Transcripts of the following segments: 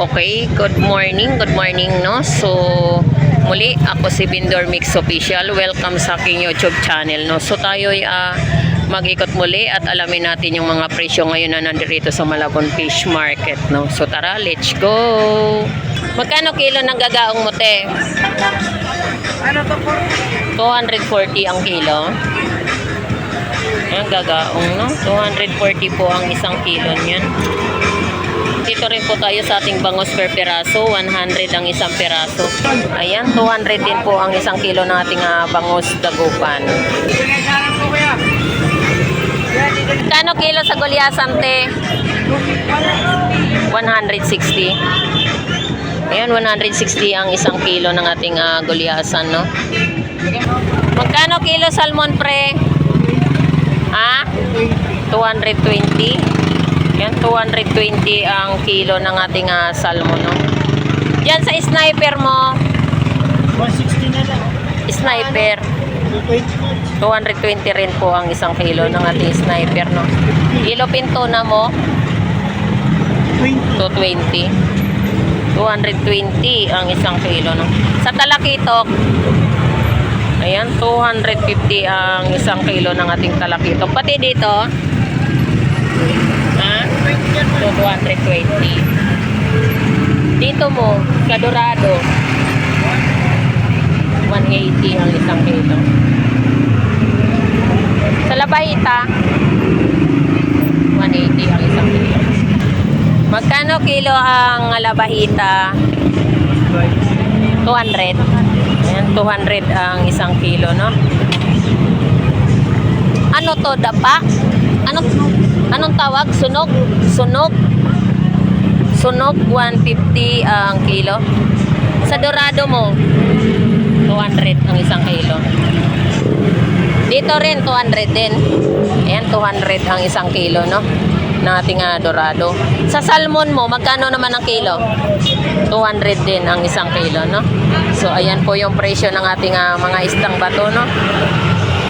Okay, good morning, no? So, muli, ako si Bindor Mix Official. Welcome sa aking YouTube channel, no? So, tayo ay mag-ikot muli at alamin natin yung mga presyo ngayon na nandito sa Malabon Fish Market, no? So, tara, let's go! Magkano kilo ng gagaong mo, te? Ano to po? 240 ang kilo. Ayan, gagaong, no? 240 po ang isang kilo niyan. Dito rin po tayo sa ating bangos per piraso. 100 ang isang piraso. Ayan, 200 din po ang isang kilo ng ating bangos dagupan. Kano kilo sa gulyasan, te? 160. Ayan, 160 ang isang kilo ng ating gulyasan, no? Magkano kilo salmon, pre? Ha? 220. Yan, 220 ang kilo ng ating salmon, no? Diyan sa sniper mo. 160 na lang. Sniper. 220 rin po ang isang kilo ng ating sniper, no? Kilo pintona mo. 220. 220 ang isang kilo, no? Sa talakitok. Ayan, 250 ang isang kilo ng ating talakitok. Pati dito. So, 220. Dito mo, sa Dorado, 180 ang isang kilo. Sa Labaita, 180 ang isang kilo. Magkano kilo ang Labahita? 200. Ayan, 200 ang isang kilo, no? Ano to, dapa? Anong tawag? Sunog? Sunog? Sunog, 150 ang kilo. Sa Dorado mo, 200 ang isang kilo. Dito rin, 200 din. Ayan, 200 ang isang kilo, no? Ng ating Dorado. Sa salmon mo, magkano naman ang kilo? 200 din ang isang kilo, no? So, ayan po yung presyo ng ating mga istang bato, no?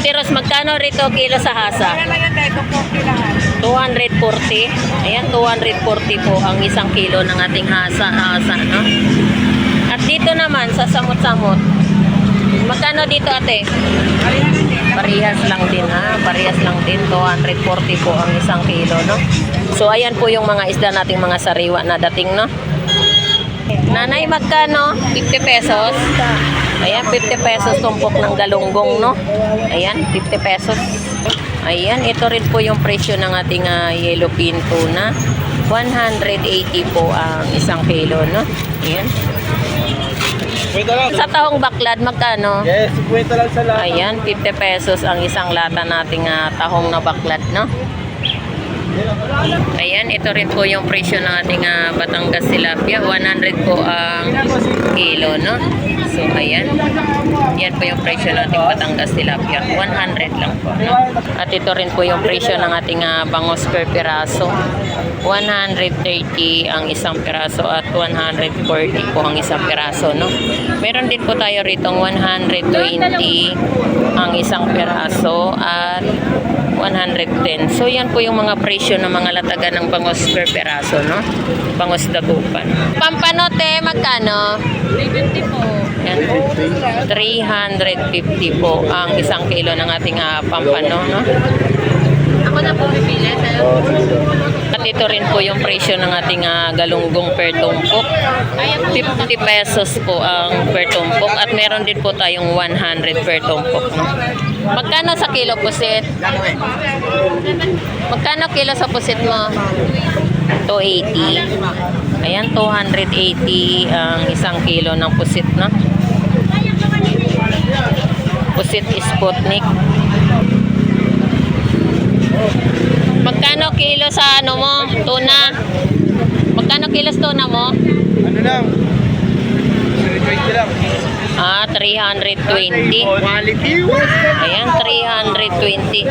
Tiros, magkano rito kilo sa hasa? 240. Ayan, 240 po ang isang kilo ng ating hasa, no? At dito naman, sa samot-samot, magkano dito, ate? Parehas lang din, ha? Parehas lang din. 240 po ang isang kilo, no? So, ayan po yung mga isda nating mga sariwa na dating, no? Nanay, magkano? 50 pesos. Ayan, 50 pesos tumpok ng galunggong, no? Ayan, 50 pesos. Ayan, ito rin po yung presyo ng ating yellowfin tuna. 180 po ang isang kilo, no? Ayan. Sa tahong baklad, magkano? Yes, 50 lang sa lahat. Ayan, 50 pesos ang isang lata nating tahong na baklad, no? Ayan, ito rin po yung presyo ng ating Batangas tilapia. 100 po ang kilo, no? So, ayan. Yan po yung presyo ng ating Batangas tilapia. 100 lang po, no? At ito rin po yung presyo ng ating bangos per piraso. 130 ang isang piraso at 140 po ang isang piraso, no? Meron din po tayo ritong 120 ang isang piraso at 110. So, yan po yung mga presyo ng mga latagan ng bangos per peraso, no? Bangos dagupan. Pampanote, magkano? 350 po. Yan. 350 po ang isang kilo ng ating pampano, no? Ako na po pipili. At ito rin po yung presyo ng ating galunggong per tumpok. 50 pesos po ang per tumpok. At meron din po tayong 100 per tumpok, no? Magkano sa kilo pusit? Magkano kilo sa pusit mo? 280. Ayan, 280 ang isang kilo ng pusit, no? Pusit Sputnik. Magkano kilo sa ano mo? Tuna? Magkano kilo sa tuna mo? Ano lang? 320 lang. 320. Quality. Ayan, 320.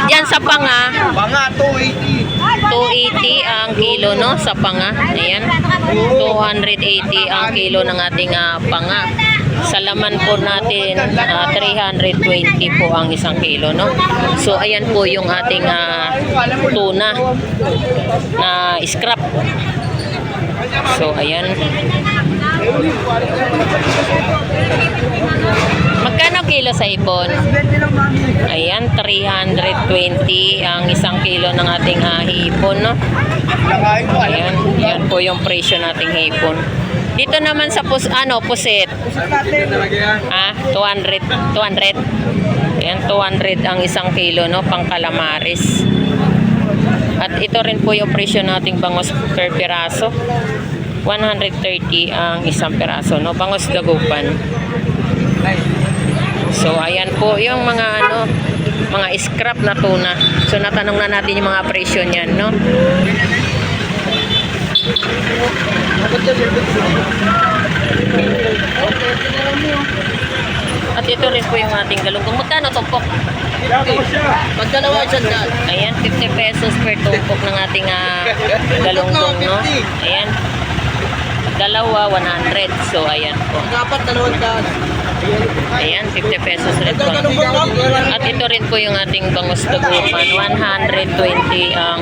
Diyan sa panga. Panga, 280. 280 ang kilo, no? Sa panga. Ayan. 280 ang kilo ng ating panga. Sa laman po natin, 320 po ang isang kilo, no? So, ayan po yung ating tuna na scrap. So, ayan. Magkano kilo sa hipon? Ayan, 320 ang isang kilo ng ating hipon, no? Nakain ko, alam Ayan, mo. yan po yung presyo nating hipon. Dito naman sa pusit. Pusat natin. Talaga yan. 200. Ayan, 200 ang isang kilo, no? Pang calamares. At ito rin po yung presyo nating bangos per piraso. 130 ang isang piraso, no? Bangos dagupan. So, ayan po yung mga mga scrap na tuna. So, natanong na natin yung mga presyo niyan, no? At ito rin po yung ating galunggong. Magkano tumpok? Magdalawa dyan dyan. Ayan, 50 pesos per tumpok ng ating galunggong, no? Ayan. Dalawa, 100. So, ayan po. Dapat dalawang daan. Ayan, 50 pesos rin po. At ito rin po yung ating bangus dagupan. 120 ang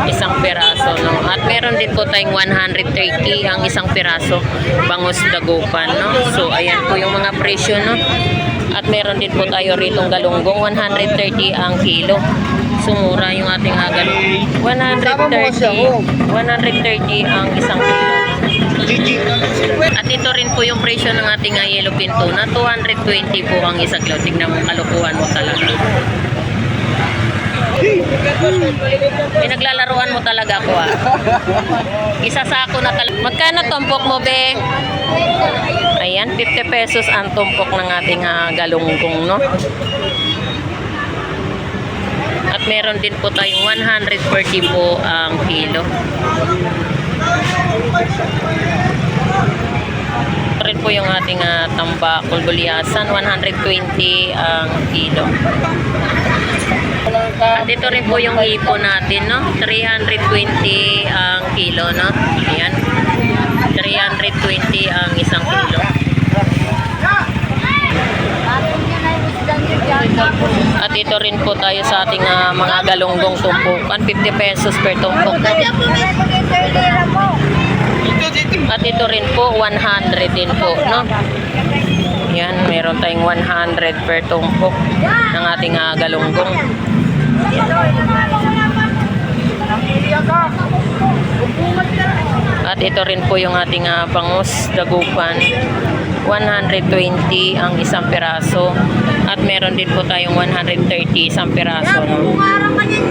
isang piraso, no? At meron din po tayong 130 ang isang piraso bangus dagupan, no? So, ayan po yung mga presyo, no? At meron din po tayo ritong galunggong. 130 ang kilo. Sumura yung ating galunggong. 130 ang isang kilo. At ito rin po yung presyo ng ating yellow pin tuna. 220 po ang isang kilo. Tignan mo, kalukuhan mo talaga. Pinaglalaruan mo talaga ako, Isasako na talaga. Magkano tumpok mo, be? Ayan, 50 pesos ang tumpok ng ating galunggong, no? At meron din po tayong 140 po ang kilo. Rin po yung ating tambakol gulyasan, 120 ang kilo. At ito rin po yung hipo natin, no? 320 ang kilo, no? Ayan. 320 ang isang kilo. At ito rin po tayo sa ating mga galunggong tumpukan, 50 pesos per tumpok. At ito rin po 100 din po, no? Yan, meron tayong 100 per tumpok ng ating galunggong. At ito rin po yung ating bangus dagupan, 120 ang isang piraso. At meron din po tayong 130 isang piraso, no?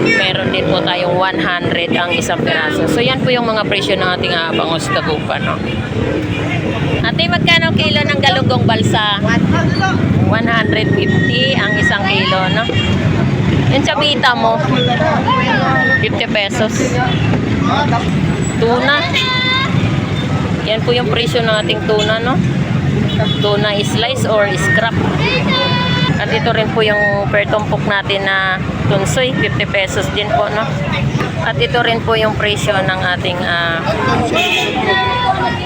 Meron din po tayong 100 ang isang piraso. So yan po yung mga presyo ng ating bangus dagupan, no? Ate, magkano kilo ng galunggong balsa? 150 ang isang kilo, no? Yung chabita mo, 50 pesos. Tuna. Yan po yung presyo ng ating tuna, no? Tuna slice or scrap. At ito rin po yung per tumpok natin na tunsoy, 50 pesos din po, no? At ito rin po yung presyo ng ating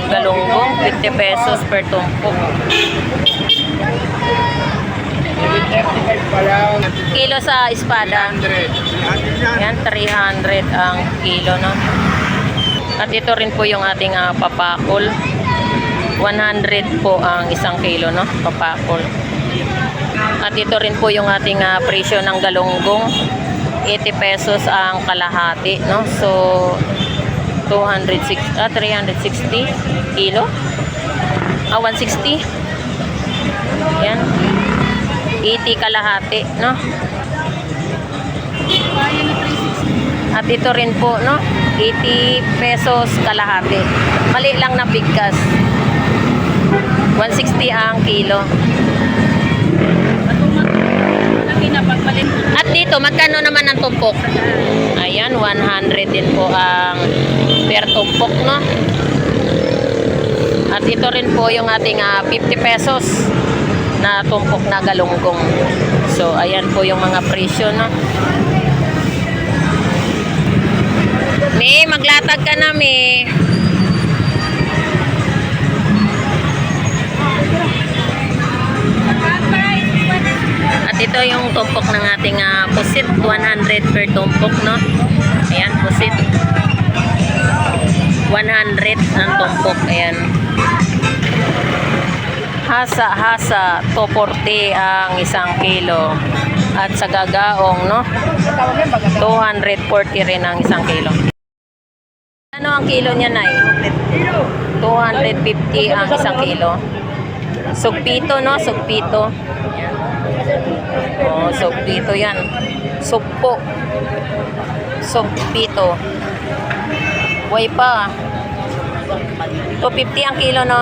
galunggong, 50 pesos per tumpok. Kilo sa espada. Yan, 300 ang kilo, no? At ito rin po yung ating papakol. 100 po ang isang kilo, no? Papakol. At ito rin po yung ating presyo ng galunggong. 80 pesos ang kalahati, no? So 360 kilo. 160. Yan. 80 kalahati, no? At ito rin po, no? 80 pesos kalahati. Mali lang na bigkas. 160 ang kilo. At dito, magkano naman ang tumpok? Ayan, 100 din po ang per tumpok, no? At ito rin po yung ating 50 pesos na tumpok na galunggong. So, ayan po yung mga presyo, no? May, maglatag ka na, may. At ito yung tumpok ng ating pusit, 100 per tumpok, no? Ayan, pusit. 100 ang tumpok. Ayan. Hasa, 240 ang isang kilo. At sa gagaong, no? 240 rin ang isang kilo. Ano ang kilo niya, Nay? 250 ang isang kilo. Sugpito, no? Sugpito. Ayan. Oh, sugpito yan. Sugpo. Sugpito. Buhay pa. 250 ang kilo, no?